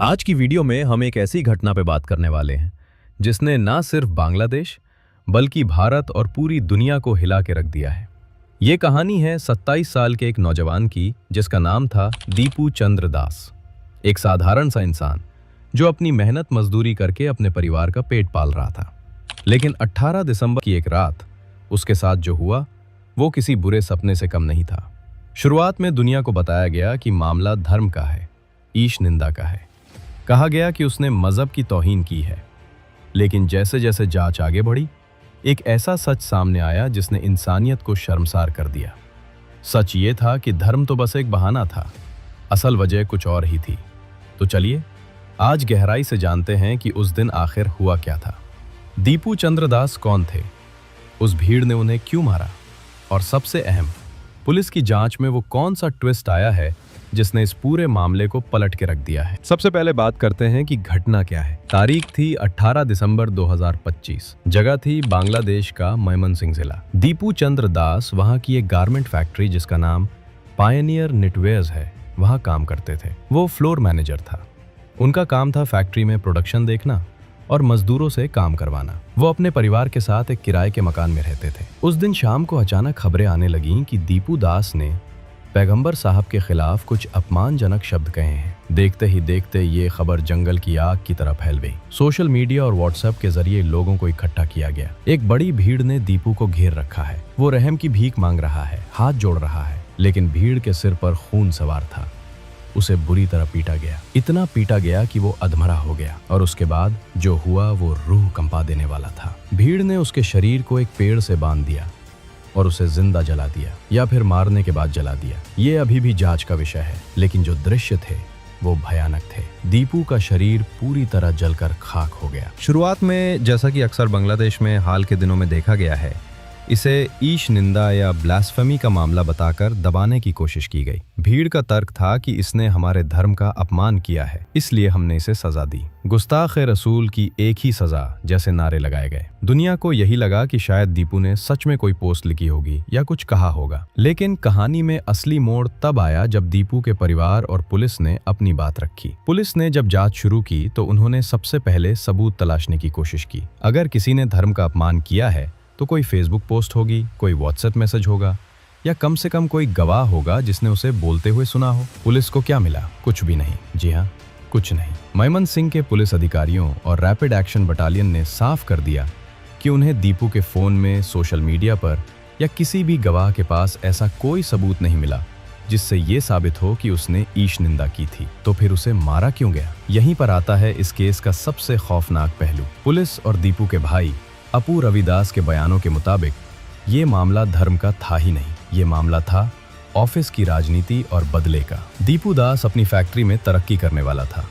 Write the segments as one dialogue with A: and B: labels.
A: आज की वीडियो में हम एक ऐसी घटना पे बात करने वाले हैं जिसने ना सिर्फ बांग्लादेश बल्कि भारत और पूरी दुनिया को हिला के रख दिया है। ये कहानी है 27 साल के एक नौजवान की जिसका नाम था दीपू चंद्र दास। एक साधारण सा इंसान जो अपनी मेहनत मजदूरी करके अपने परिवार का पेट पाल रहा था। लेकिन 18 दिसंबर की एक रात उसके साथ जो हुआ वो किसी बुरे सपने से कम नहीं था। शुरुआत में दुनिया को बताया गया कि मामला धर्म का है, ईश निंदा का है। कहा गया कि उसने मजहब की तौहीन की है। लेकिन जैसे जैसे जांच आगे बढ़ी, एक ऐसा सच सामने आया जिसने इंसानियत को शर्मसार कर दिया। सच ये था कि धर्म तो बस एक बहाना था, असल वजह कुछ और ही थी। तो चलिए आज गहराई से जानते हैं कि उस दिन आखिर हुआ क्या था। दीपू चंद्र दास कौन थे, उस भीड़ ने उन्हें क्यों मारा, और सबसे अहम, पुलिस की जांच में वो कौन सा ट्विस्ट आया है जिसने इस पूरे मामले को पलट के रख दिया है। सबसे पहले बात करते हैं कि घटना क्या है। तारीख थी 18 दिसंबर 2025। जगह थी बांग्लादेश का मयमनसिंह जिला। दीपू चंद्र दास वहां की एक गारमेंट फैक्ट्री जिसका नाम पायनियर निटवेयर्स है, वहां काम करते थे। वो फ्लोर मैनेजर था। उनका काम था फैक्ट्री में प्रोडक्शन देखना और मजदूरों से काम करवाना। वो अपने परिवार के साथ एक किराए के मकान में रहते थे। उस दिन शाम को अचानक खबरें आने लगीं कि दीपू दास ने पैगंबर साहब के खिलाफ कुछ अपमानजनक शब्द कहे हैं। देखते ही देखते ये खबर जंगल की आग की तरह फैल गई। सोशल मीडिया और व्हाट्सएप के जरिए लोगों को इकट्ठा किया गया। एक बड़ी भीड़ ने दीपू को घेर रखा है। वो रहम की भीख मांग रहा है, हाथ जोड़ रहा है, लेकिन भीड़ के सिर पर खून सवार था। उसे बुरी तरह पीटा गया, इतना पीटा गया कि वो अधमरा हो गया। और उसके बाद जो हुआ वो रूह कंपा देने वाला था। भीड़ ने उसके शरीर को एक पेड़ से बांध दिया और उसे जिंदा जला दिया, या फिर मारने के बाद जला दिया। ये अभी भी जांच का विषय है, लेकिन जो दृश्य थे वो भयानक थे। दीपू का शरीर पूरी तरह जलकर खाक हो गया। शुरुआत में, जैसा कि अक्सर बांग्लादेश में हाल के दिनों में देखा गया है, इसे ईश निंदा या ब्लास्फेमी का मामला बताकर दबाने की कोशिश की गई। भीड़ का तर्क था कि इसने हमारे धर्म का अपमान किया है, इसलिए हमने इसे सजा दी। गुस्ताखे रसूल की एक ही सजा जैसे नारे लगाए गए। दुनिया को यही लगा कि शायद दीपू ने सच में कोई पोस्ट लिखी होगी या कुछ कहा होगा। लेकिन कहानी में असली मोड़ तब आया जब दीपू के परिवार और पुलिस ने अपनी बात रखी। पुलिस ने जब जांच शुरू की तो उन्होंने सबसे पहले सबूत तलाशने की कोशिश की। अगर किसी ने धर्म का अपमान किया है तो कोई फेसबुक पोस्ट होगी, कोई व्हाट्सएप मैसेज होगा, या कम से कम कोई गवाह होगा जिसने उसे बोलते हुए सुना हो। पुलिस को क्या मिला? कुछ भी नहीं। जी हाँ, कुछ नहीं। मयमनसिंह के पुलिस अधिकारियों और रैपिड एक्शन बटालियन ने साफ कर दिया कि उन्हें दीपू के फोन में, सोशल मीडिया पर या किसी भी गवाह के पास ऐसा कोई सबूत नहीं मिला जिससे ये साबित हो कि उसने ईश निंदा की थी। तो फिर उसे मारा क्यों गया? यहीं पर आता है इस केस का सबसे खौफनाक पहलू। पुलिस और दीपू के भाई अपू रविदास के बयानों के मुताबिक ये मामला धर्म का था ही नहीं। ये मामला था ऑफिस की राजनीति और बदले का। दीपू दास अपनी फैक्ट्री में तरक्की करने वाला था।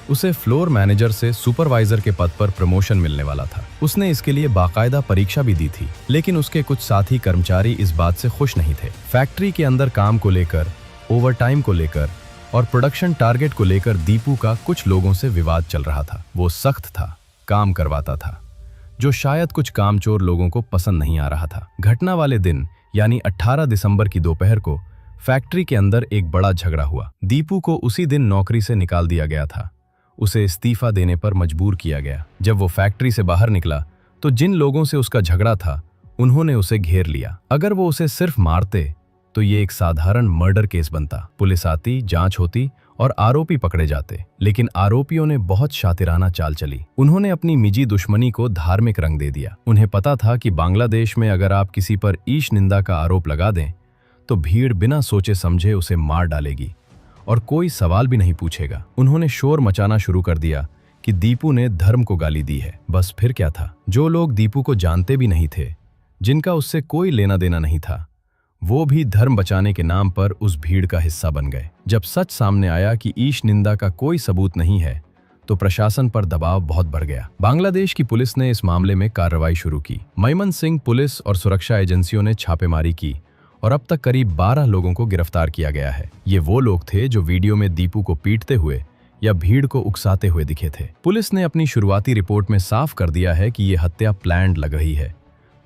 A: उसे फ्लोर मैनेजर से सुपरवाइजर के पद पर प्रमोशन मिलने वाला था। उसने इसके लिए बाकायदा परीक्षा भी दी थी। लेकिन उसके कुछ साथी कर्मचारी इस बात से खुश नहीं थे। फैक्ट्री के अंदर काम को लेकर, ओवरटाइम को लेकर और प्रोडक्शन टारगेट को लेकर दीपू का कुछ लोगों से विवाद चल रहा था। वो सख्त था, काम करवाता था, जो शायद कुछ कामचोर लोगों को पसंद नहीं आ रहा था। घटना वाले दिन यानी 18 दिसंबर की दोपहर को फैक्ट्री के अंदर एक बड़ा झगड़ा हुआ। दीपू को उसी दिन नौकरी से निकाल दिया गया था। उसे इस्तीफा देने पर मजबूर किया गया। जब वो फैक्ट्री से बाहर निकला तो जिन लोगों से उसका झगड़ा था उन्होंने उसे घेर लिया। अगर वो उसे सिर्फ मारते तो ये एक साधारण मर्डर केस बनता। पुलिस आती, जांच होती और आरोपी पकड़े जाते। लेकिन आरोपियों ने बहुत शातिराना चाल चली। उन्होंने अपनी निजी दुश्मनी को धार्मिक रंग दे दिया। उन्हें पता था कि बांग्लादेश में अगर आप किसी पर ईश निंदा का आरोप लगा दें तो भीड़ बिना सोचे समझे उसे मार डालेगी और कोई सवाल भी नहीं पूछेगा। उन्होंने शोर मचाना शुरू कर दिया कि दीपू ने धर्म को गाली दी है। बस फिर क्या था? जो लोग दीपू को जानते भी नहीं थे, जिनका उससे कोई लेना देना नहीं था, वो भी धर्म बचाने के नाम पर उस भीड़ का हिस्सा बन गए। जब सच सामने आया कि ईश निंदा का कोई सबूत नहीं है तो प्रशासन पर दबाव बहुत बढ़ गया। बांग्लादेश की पुलिस ने इस मामले में कार्रवाई शुरू की। मयमनसिंह पुलिस और सुरक्षा एजेंसियों ने छापेमारी की और अब तक करीब 12 लोगों को गिरफ्तार किया गया है। ये वो लोग थे जो वीडियो में दीपू को पीटते हुए या भीड़ को उकसाते हुए दिखे थे। पुलिस ने अपनी शुरुआती रिपोर्ट में साफ कर दिया है कि ये हत्या प्लान्ड लग रही है,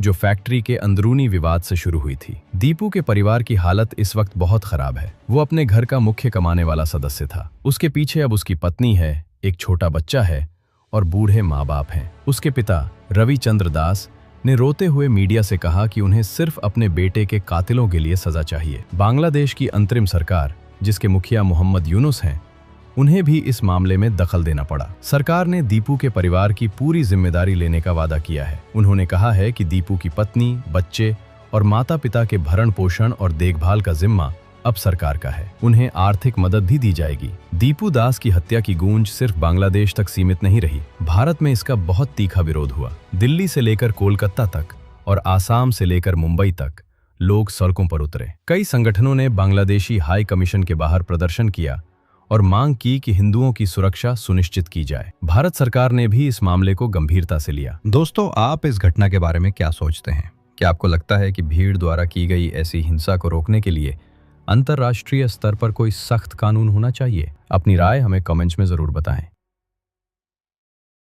A: जो फैक्ट्री के अंदरूनी विवाद से शुरू हुई थी। दीपू के परिवार की हालत इस वक्त बहुत खराब है। वो अपने घर का मुख्य कमाने वाला सदस्य था। उसके पीछे अब उसकी पत्नी है, एक छोटा बच्चा है और बूढ़े माँ बाप हैं। उसके पिता रविचंद्र दास ने रोते हुए मीडिया से कहा कि उन्हें सिर्फ अपने बेटे के कातिलों के लिए सजा चाहिए। बांग्लादेश की अंतरिम सरकार, जिसके मुखिया मोहम्मद यूनुस हैं, उन्हें भी इस मामले में दखल देना पड़ा। सरकार ने दीपू के परिवार की पूरी जिम्मेदारी लेने का वादा किया है। उन्होंने कहा है कि दीपू की पत्नी, बच्चे और माता पिता के भरण पोषण और देखभाल का जिम्मा अब सरकार का है। उन्हें आर्थिक मदद भी दी जाएगी। दीपू दास की हत्या की गूंज सिर्फ बांग्लादेश तक सीमित नहीं रही। भारत में इसका बहुत तीखा विरोध हुआ। दिल्ली से लेकर कोलकाता तक और आसाम से लेकर मुंबई तक लोग सड़कों पर उतरे। कई संगठनों ने बांग्लादेशी हाई कमीशन के बाहर प्रदर्शन किया और मांग की कि हिंदुओं की सुरक्षा सुनिश्चित की जाए। भारत सरकार ने भी इस मामले को गंभीरता से लिया।
B: दोस्तों, आप इस घटना के बारे में क्या सोचते हैं? क्या आपको लगता है कि भीड़ द्वारा की गई ऐसी हिंसा को रोकने के लिए अंतर्राष्ट्रीय स्तर पर कोई सख्त कानून होना चाहिए? अपनी राय हमें कमेंट्स में जरूर बताएं।